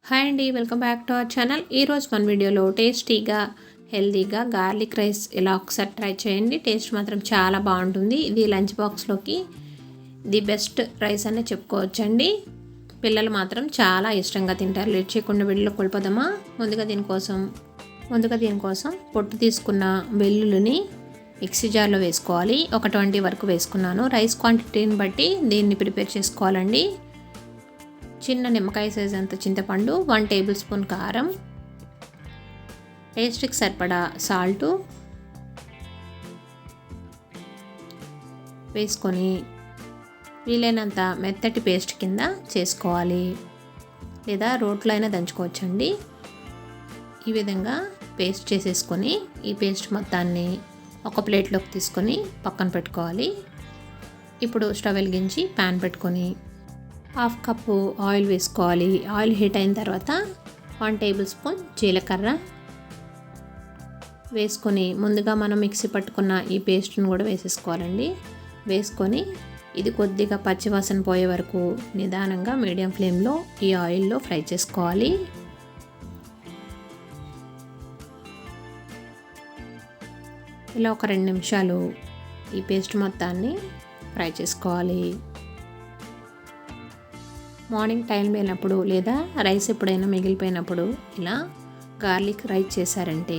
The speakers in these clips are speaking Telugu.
హాయ్ అండి, welcome back to our channel. ఈరోజు మన వీడియోలో టేస్టీగా హెల్తీగా గార్లిక్ రైస్ ఇలా ఒకసారి ట్రై చేయండి. టేస్ట్ మాత్రం చాలా బాగుంటుంది. ఇది లంచ్ బాక్స్లోకి ది బెస్ట్ రైస్ అనే చెప్పుకోవచ్చండి. పిల్లలు మాత్రం చాలా ఇష్టంగా తింటారు. లేట్ చేయకుండా వీడియోలో కొలిపోదామా. ముందుగా దీనికోసం పొట్టు తీసుకున్న వెల్లుల్లిని మిక్సీ జార్లో వేసుకోవాలి. ఒక 20 వరకు వేసుకున్నాను. రైస్ క్వాంటిటీని బట్టి దీన్ని ప్రిపేర్ చేసుకోవాలండి. చిన్న నిమ్మకాయ సైజ్ అంత చింతపండు, 1 టేబుల్ స్పూన్ కారం, టేస్ట్కి సరిపడా సాల్టు వేసుకొని వీలైనంత మెత్తటి పేస్ట్ కింద చేసుకోవాలి, లేదా రోట్లో అయినా దంచుకోవచ్చండి. ఈ విధంగా పేస్ట్ చేసేసుకొని ఈ పేస్ట్ మొత్తాన్ని ఒక ప్లేట్లోకి తీసుకొని పక్కన పెట్టుకోవాలి. ఇప్పుడు స్టవ్ వెలిగించి ప్యాన్ పెట్టుకొని 1/2 కప్పు ఆయిల్ వేసుకోవాలి. ఆయిల్ హీట్ అయిన తర్వాత 1 టేబుల్ స్పూన్ జీలకర్ర వేసుకొని ముందుగా మనం మిక్సీ పట్టుకున్న ఈ పేస్ట్ను కూడా వేసేసుకోవాలండి. వేసుకొని ఇది కొద్దిగా పచ్చివాసన పోయే వరకు నిదానంగా మీడియం ఫ్లేమ్లో ఈ ఆయిల్లో ఫ్రై చేసుకోవాలి. ఇలా ఒక 2 నిమిషాలు ఈ పేస్ట్ మొత్తాన్ని ఫ్రై చేసుకోవాలి. మార్నింగ్ టైం లేనప్పుడు లేదా రైస్ ఎప్పుడైనా మిగిలిపోయినప్పుడు ఇలా గార్లిక్ రైస్ చేశారంటే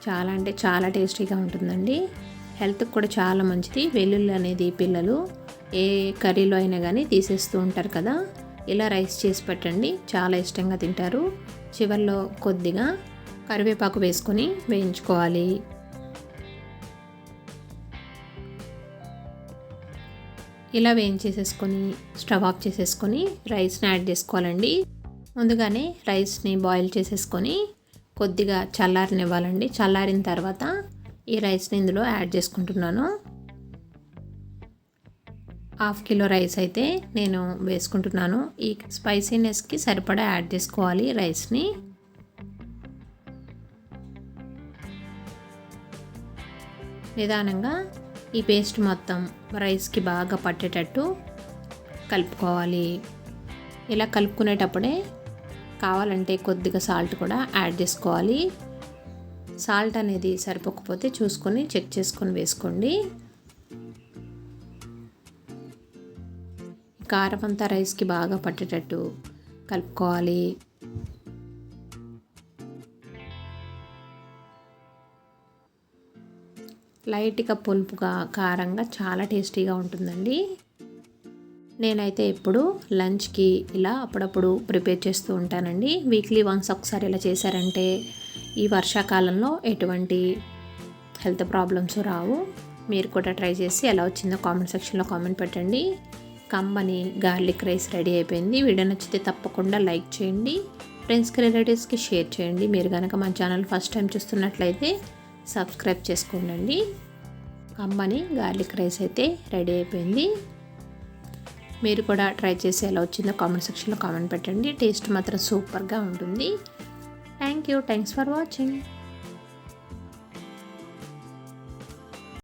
చాలా టేస్టీగా ఉంటుందండి. హెల్త్కి కూడా చాలా మంచిది. వెల్లుల్లి అనేది పిల్లలు ఏ కర్రీలో అయినా కానీ తీసేస్తూ ఉంటారు కదా. ఇలా రైస్ చేసి పెట్టండి, చాలా ఇష్టంగా తింటారు. చివర్లో కొద్దిగా కరివేపాకు వేసుకొని వేయించుకోవాలి. ఇలా వేయించేసేసుకొని స్టవ్ ఆఫ్ చేసేసుకొని రైస్ని యాడ్ చేసుకోవాలండి. ముందుగానే రైస్ని బాయిల్ చేసేసుకొని కొద్దిగా చల్లారనివ్వాలండి. చల్లారిన తర్వాత ఈ రైస్ని ఇందులో యాడ్ చేసుకుంటున్నాను. 1/2 కిలో రైస్ అయితే నేను వేసుకుంటున్నాను. ఈ స్పైసీనెస్కి సరిపడా యాడ్ చేసుకోవాలి రైస్ని. నిదానంగా ఈ పేస్ట్ మొత్తం రైస్కి బాగా పట్టేటట్టు కలుపుకోవాలి. ఇలా కలుపుకునేటప్పుడే కావాలంటే కొద్దిగా సాల్ట్ కూడా యాడ్ చేసుకోవాలి. సాల్ట్ అనేది సరిపోకపోతే చూసుకొని చెక్ చేసుకొని వేసుకోండి. కారం అంతా రైస్కి బాగా పట్టేటట్టు కలుపుకోవాలి. లైట్గా పులుపుగా కారంగా చాలా టేస్టీగా ఉంటుందండి. నేనైతే ఎప్పుడు లంచ్కి ఇలా అప్పుడప్పుడు ప్రిపేర్ చేస్తూ ఉంటానండి. వీక్లీ వన్స్ ఒకసారి ఇలా చేశారంటే ఈ వర్షాకాలంలో ఎటువంటి హెల్త్ ప్రాబ్లమ్స్ రావు. మీరు కూడా ట్రై చేసి ఎలా వచ్చిందో కామెంట్ సెక్షన్లో కామెంట్ పెట్టండి. కమ్మని గార్లిక్ రైస్ రెడీ అయిపోయింది. వీడియో నచ్చితే తప్పకుండా లైక్ చేయండి, ఫ్రెండ్స్కి రిలేటివ్స్కి షేర్ చేయండి. మీరు కనుక మా ఛానల్ ఫస్ట్ టైం చూస్తున్నట్లయితే సబ్స్క్రైబ్ చేసుకోండి. కమ్మని గార్లిక్ రైస్ అయితే రెడీ అయిపోయింది. మీరు కూడా ట్రై చేసి ఎలా వచ్చిందో కామెంట్ సెక్షన్లో కామెంట్ పెట్టండి. టేస్ట్ మాత్రం సూపర్గా ఉంటుంది. Thanks for watching.